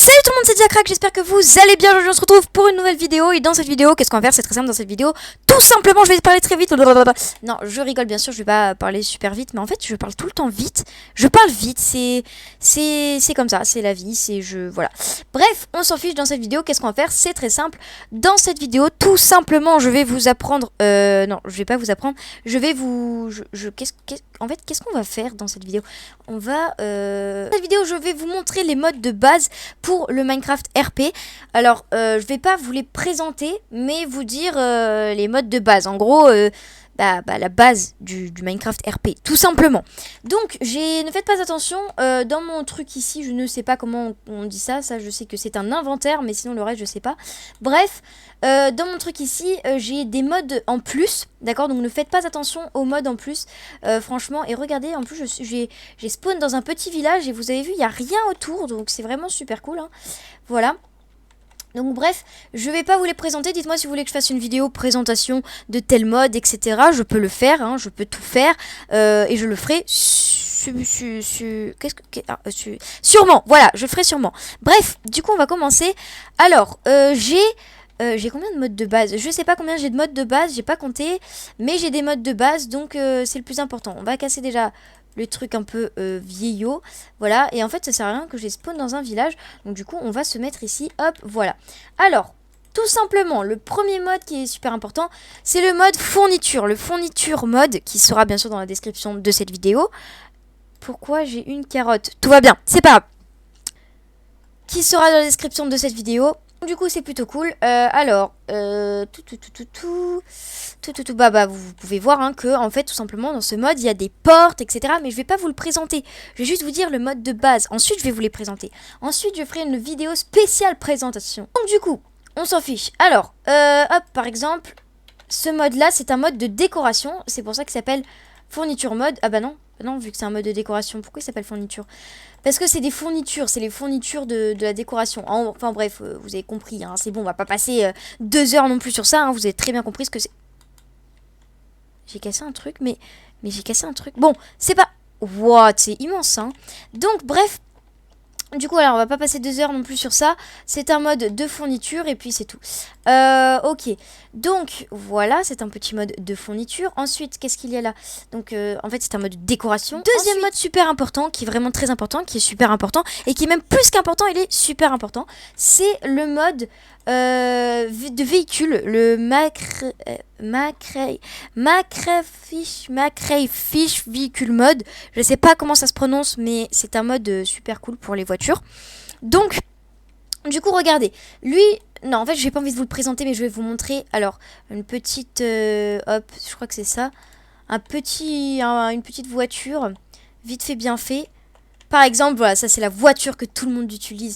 Salut tout le monde, c'est Diacrack, j'espère que vous allez bien. Aujourd'hui on se retrouve pour une nouvelle vidéo. Et dans cette vidéo, qu'est-ce qu'on va faire? C'est très simple dans cette vidéo. Tout simplement, je vais parler très vite. Non, je rigole bien sûr, je vais pas parler super vite. Mais en fait, je parle tout le temps vite. Je parle vite, c'est comme ça, c'est la vie, voilà. Bref, on s'en fiche dans cette vidéo. Qu'est-ce qu'on va faire? C'est très simple. Dans cette vidéo, tout simplement, je vais vous apprendre... non, je vais pas vous apprendre. Je vais vous... En fait, qu'est-ce qu'on va faire dans cette vidéo? On va... Dans cette vidéo, je vais vous montrer les modes de base pour le Minecraft RP. Alors, je vais pas vous les présenter, mais vous dire les modes de base. En gros, la base du Minecraft RP, tout simplement. Donc, ne faites pas attention, dans mon truc ici, je ne sais pas comment on dit ça. Ça, je sais que c'est un inventaire, mais sinon le reste, je sais pas. Bref, dans mon truc ici, j'ai des modes en plus, d'accord? Donc, ne faites pas attention aux modes en plus, franchement. Et regardez, en plus, j'ai spawn dans un petit village et vous avez vu, il n'y a rien autour, donc c'est vraiment super cool, hein. Voilà. Donc bref, je vais pas vous les présenter. Dites-moi si vous voulez que je fasse une vidéo présentation de tel mode, etc. Je peux le faire, hein, je peux tout faire. Et je le ferai sûrement, voilà, je le ferai sûrement. Bref, du coup on va commencer. Alors, j'ai combien de modes de base? Je sais pas combien j'ai de modes de base, j'ai pas compté. Mais j'ai des modes de base, donc c'est le plus important. On va casser déjà le truc un peu vieillot, voilà, et en fait ça sert à rien que j'ai spawn dans un village, donc du coup on va se mettre ici, hop, voilà. Alors, tout simplement, le premier mode qui est super important, c'est le mode fourniture, le fourniture mode, qui sera bien sûr dans la description de cette vidéo. Pourquoi j'ai une carotte? Tout va bien, c'est pas grave. Qui sera dans la description de cette vidéo. Du coup, c'est plutôt cool. Alors, vous pouvez voir hein, que, en fait, tout simplement, dans ce mode, il y a des portes, etc. Mais je vais pas vous le présenter. Je vais juste vous dire le mode de base. Ensuite, je vais vous les présenter. Ensuite, je ferai une vidéo spéciale présentation. Donc, du coup, on s'en fiche. Alors, hop, par exemple, ce mode-là, c'est un mode de décoration. C'est pour ça qu'il s'appelle fourniture mode. Ah bah non. Non, vu que c'est un mode de décoration, pourquoi il s'appelle fourniture? Parce que c'est des fournitures, c'est les fournitures de la décoration. Enfin bref, vous avez compris, hein, c'est bon, on va pas passer 2 heures non plus sur ça, hein, vous avez très bien compris ce que c'est. J'ai cassé un truc, mais j'ai cassé un truc. Bon, c'est pas... What, c'est immense, hein. Donc bref, du coup, alors on va pas passer 2 heures non plus sur ça. C'est un mode de fourniture et puis c'est tout. Ok, donc voilà, c'est un petit mode de fourniture. Ensuite, qu'est-ce qu'il y a là? Donc en fait, c'est un mode de décoration. Deuxième mode super important, qui est vraiment très important, qui est super important et qui est même plus qu'important, il est super important. C'est le mode de véhicule, le Macrayfish véhicule mode. Je sais pas comment ça se prononce, mais c'est un mode super cool pour les voitures. Donc, du coup, regardez. Lui, non, en fait, j'ai pas envie de vous le présenter, mais je vais vous montrer. Alors, une petite, hop, je crois que c'est ça. Une petite voiture, vite fait, bien fait. Par exemple, voilà, ça c'est la voiture que tout le monde utilise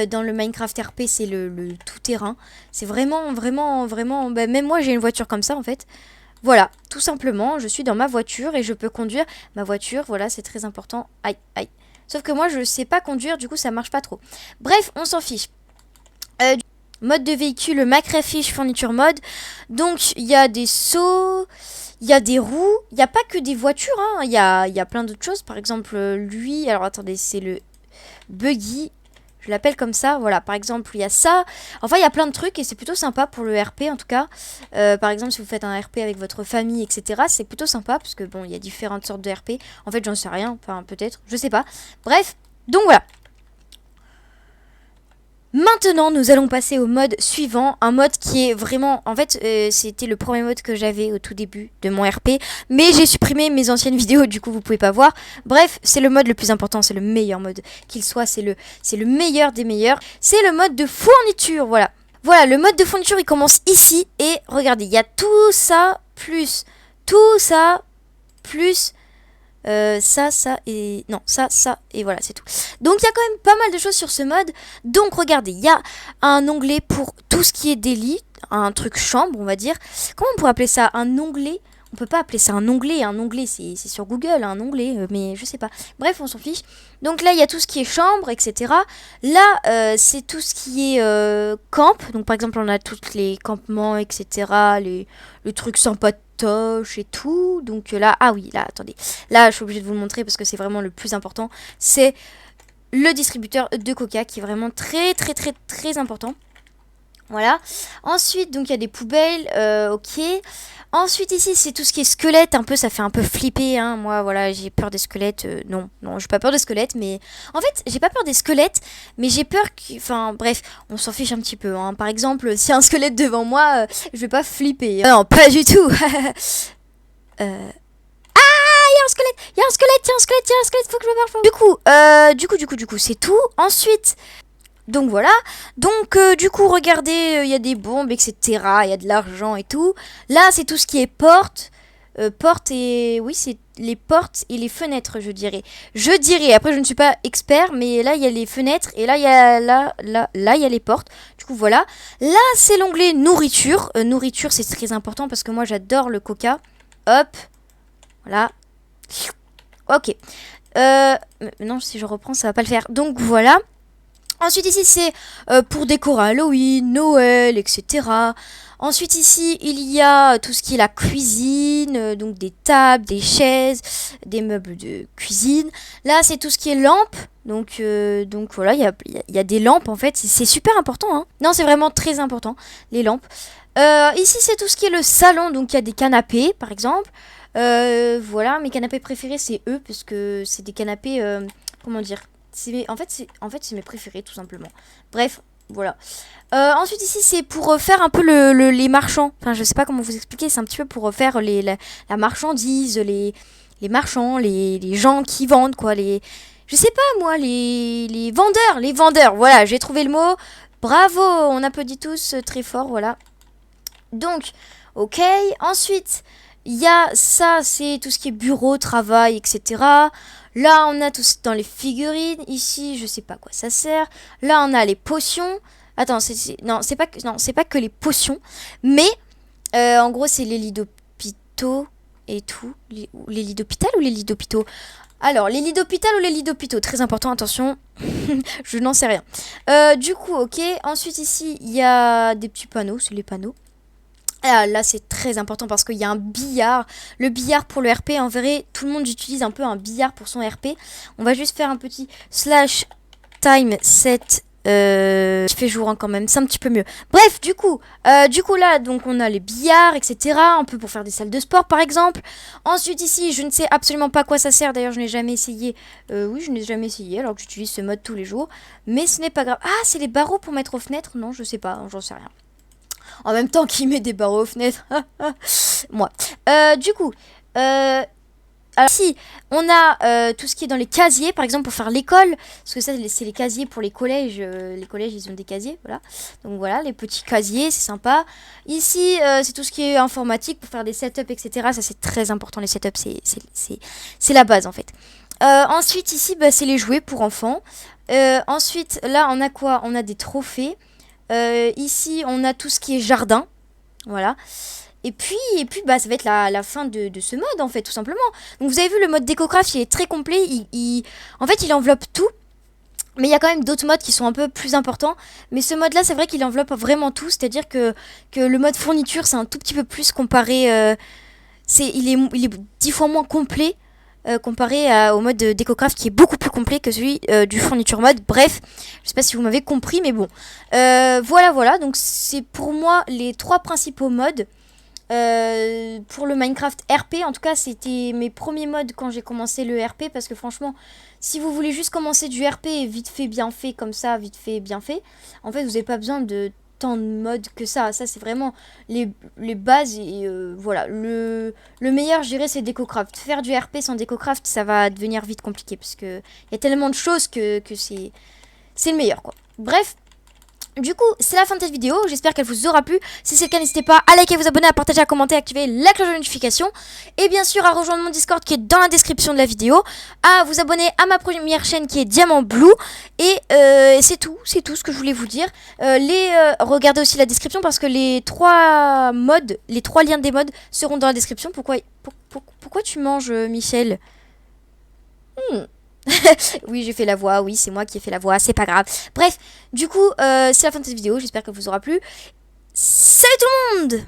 dans le Minecraft RP, c'est le tout-terrain. C'est vraiment, bah, même moi j'ai une voiture comme ça en fait. Voilà, tout simplement, je suis dans ma voiture et je peux conduire ma voiture, voilà, c'est très important. Aïe, aïe. Sauf que moi je sais pas conduire, du coup ça marche pas trop. Bref, on s'en fiche. Mode de véhicule, Macrayfish fourniture mode. Donc il y a des sauts... Il y a des roues, il n'y a pas que des voitures, hein. Il y a plein d'autres choses. Par exemple, lui, alors attendez, c'est le buggy, je l'appelle comme ça. Voilà, par exemple, il y a ça. Enfin, il y a plein de trucs et c'est plutôt sympa pour le RP en tout cas. Par exemple, si vous faites un RP avec votre famille, etc., c'est plutôt sympa parce que bon, il y a différentes sortes de RP. En fait, j'en sais rien, enfin, peut-être, je sais pas. Bref, donc voilà. Maintenant, nous allons passer au mode suivant, un mode qui est vraiment... En fait, c'était le premier mode que j'avais au tout début de mon RP, mais j'ai supprimé mes anciennes vidéos, du coup, vous pouvez pas voir. Bref, c'est le mode le plus important, c'est le meilleur mode qu'il soit, c'est le meilleur des meilleurs. C'est le mode de fourniture, voilà. Voilà, le mode de fourniture, il commence ici, et regardez, il y a tout ça, plus tout ça, plus... ça et... Non, ça, et voilà, c'est tout. Donc, il y a quand même pas mal de choses sur ce mode. Donc, regardez, il y a un onglet pour tout ce qui est daily, un truc chambre, on va dire. Comment on pourrait appeler ça? Un onglet? On peut pas appeler ça un onglet. Un onglet, c'est sur Google, un onglet, mais je sais pas. Bref, on s'en fiche. Donc là, il y a tout ce qui est chambre, etc. Là, c'est tout ce qui est camp. Donc, par exemple, on a tous les campements, etc. Le truc sympa toche et tout. Donc là, ah oui, là, attendez. Là, je suis obligée de vous le montrer parce que c'est vraiment le plus important. C'est le distributeur de coca qui est vraiment très important. Voilà. Ensuite, donc il y a des poubelles, ok. Ensuite ici c'est tout ce qui est squelette, un peu ça fait un peu flipper, hein. Moi voilà j'ai peur des squelettes, non j'ai pas peur des squelettes, mais en fait j'ai pas peur des squelettes, mais j'ai peur que, enfin bref, on s'en fiche un petit peu, hein. Par exemple s'il y a un squelette devant moi, je vais pas flipper, hein. Non pas du tout. Il y a un squelette, il y a un squelette, il y a un squelette, il y a un squelette, faut que je me barre. Du coup c'est tout. Ensuite donc voilà, donc du coup regardez, il y a des bombes, etc. Il y a de l'argent et tout. Là c'est tout ce qui est porte, porte et oui c'est les portes et les fenêtres je dirais. Après je ne suis pas expert mais là il y a les fenêtres et là il y a là il y a les portes. Du coup voilà, là c'est l'onglet nourriture. Nourriture c'est très important parce que moi j'adore le coca. Hop, voilà. Ok. Non si je reprends ça va pas le faire. Donc voilà. Ensuite ici c'est pour décorer Halloween, Noël, etc. Ensuite ici il y a tout ce qui est la cuisine, donc des tables, des chaises, des meubles de cuisine. Là c'est tout ce qui est lampes, donc voilà il y a des lampes en fait, c'est super important, hein. Non c'est vraiment très important les lampes. Ici c'est tout ce qui est le salon, donc il y a des canapés par exemple. Voilà mes canapés préférés c'est eux parce que c'est des canapés, comment dire. En fait, c'est mes préférés, tout simplement. Bref, voilà. Ensuite, ici, c'est pour faire un peu les marchands. Enfin, je sais pas comment vous expliquer. C'est un petit peu pour faire la marchandise, les marchands, les gens qui vendent, quoi. Je sais pas, moi, les vendeurs. Les vendeurs, voilà, j'ai trouvé le mot. Bravo, on applaudit tous très fort, voilà. Donc, ok. Ensuite, il y a ça, c'est tout ce qui est bureau, travail, etc. Là, on a tout dans les figurines. Ici, je sais pas à quoi ça sert. Là, on a les potions. Attends, non, c'est pas que les potions. Mais, en gros, c'est les lits d'hôpitaux et tout. Les lits d'hôpital ou les lits d'hôpitaux? Alors, les lits d'hôpital ou les lits d'hôpitaux? Très important, attention. Je n'en sais rien. Du coup, ok. Ensuite, ici, il y a des petits panneaux. C'est les panneaux. Ah, là c'est très important parce qu'il y a un billard. Le billard pour le RP, en vrai tout le monde utilise un peu un billard pour son RP. On va juste faire un petit slash time set qui fait jour, hein, quand même, c'est un petit peu mieux. Bref, du coup là donc on a les billards, etc. Un peu pour faire des salles de sport par exemple. Ensuite ici je ne sais absolument pas à quoi ça sert, d'ailleurs je n'ai jamais essayé. Oui je n'ai jamais essayé alors que j'utilise ce mode tous les jours. Mais ce n'est pas grave. Ah c'est les barreaux pour mettre aux fenêtres? Non je sais pas, j'en sais rien. En même temps qu'il met des barreaux aux fenêtres. Moi. Du coup, alors ici, on a tout ce qui est dans les casiers, par exemple pour faire l'école. Parce que ça, c'est les casiers pour les collèges. Les collèges, ils ont des casiers, voilà. Donc voilà, les petits casiers, c'est sympa. Ici, c'est tout ce qui est informatique pour faire des setups, etc. Ça, c'est très important, les setups, c'est la base, en fait. Ensuite, ici, bah, c'est les jouets pour enfants. Ensuite, là, on a quoi? On a des trophées. Ici, on a tout ce qui est jardin. Voilà. Et puis bah, ça va être la fin de ce mode, en fait, tout simplement. Donc, vous avez vu, le mode DecoCraft, il est très complet. En fait, il enveloppe tout. Mais il y a quand même d'autres modes qui sont un peu plus importants. Mais ce mode-là, c'est vrai qu'il enveloppe vraiment tout. C'est-à-dire que le mode fourniture, c'est un tout petit peu plus comparé... il est 10 fois moins complet. Comparé au mode DecoCraft qui est beaucoup plus complet que celui du fourniture mode. Bref, je sais pas si vous m'avez compris, mais bon. Voilà, donc c'est pour moi les 3 principaux modes pour le Minecraft RP. En tout cas, c'était mes premiers modes quand j'ai commencé le RP, parce que franchement, si vous voulez juste commencer du RP vite fait, bien fait, comme ça, vite fait, bien fait, en fait, vous n'avez pas besoin de tant de modes que ça. Ça, c'est vraiment les bases. Et voilà, le meilleur, je dirais, c'est DecoCraft. Faire du RP sans DecoCraft, ça va devenir vite compliqué, parce que il y a tellement de choses que c'est le meilleur, quoi. Bref. Du coup, c'est la fin de cette vidéo, j'espère qu'elle vous aura plu. Si c'est le cas, n'hésitez pas à liker, à vous abonner, à partager, à commenter, à activer la cloche de notification. Et bien sûr, à rejoindre mon Discord qui est dans la description de la vidéo. À vous abonner à ma première chaîne qui est Diamant Blue. Et c'est tout ce que je voulais vous dire. Regardez aussi la description parce que les 3 modes, les 3 liens des modes seront dans la description. Pourquoi tu manges, Michel? Oui, j'ai fait la voix, oui, c'est moi qui ai fait la voix, c'est pas grave. Bref, du coup, c'est la fin de cette vidéo, j'espère qu'elle vous aura plu. Salut tout le monde!